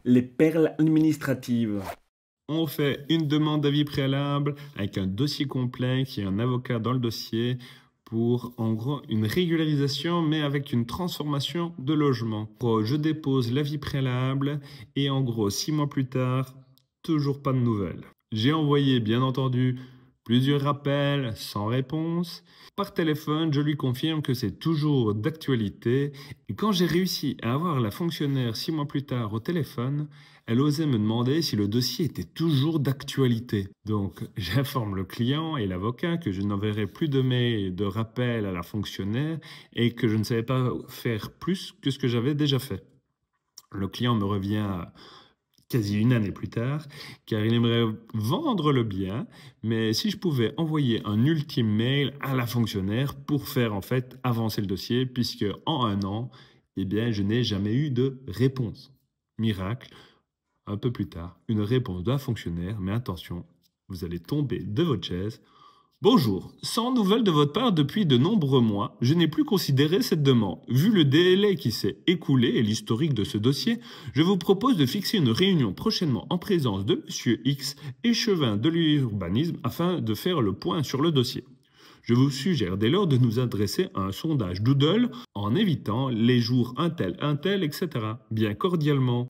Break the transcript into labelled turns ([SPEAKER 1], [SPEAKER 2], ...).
[SPEAKER 1] Les perles administratives.
[SPEAKER 2] On fait une demande d'avis préalable avec un dossier complet qui est un avocat dans le dossier pour, en gros, une régularisation, mais avec une transformation de logement. Je dépose l'avis préalable et, en gros, 6 mois plus tard, toujours pas de nouvelles. J'ai envoyé, bien entendu, plusieurs rappels sans réponse. Par téléphone, je lui confirme que c'est toujours d'actualité. Et quand j'ai réussi à avoir la fonctionnaire 6 mois plus tard au téléphone, elle osait me demander si le dossier était toujours d'actualité. Donc, j'informe le client et l'avocat que je n'enverrai plus de mail de rappel à la fonctionnaire et que je ne savais pas faire plus que ce que j'avais déjà fait. Le client me revient quasi une année plus tard, car il aimerait vendre le bien, mais si je pouvais envoyer un ultime mail à la fonctionnaire pour faire en fait avancer le dossier, puisque en un an, eh bien, je n'ai jamais eu de réponse. Miracle, un peu plus tard, une réponse d'un fonctionnaire, mais attention, vous allez tomber de votre chaise. Bonjour, sans nouvelles de votre part depuis de nombreux mois, je n'ai plus considéré cette demande. Vu le délai qui s'est écoulé et l'historique de ce dossier, je vous propose de fixer une réunion prochainement en présence de Monsieur X, échevin de l'urbanisme, afin de faire le point sur le dossier. Je vous suggère dès lors de nous adresser à un sondage Doodle en évitant les jours un tel, etc. Bien cordialement.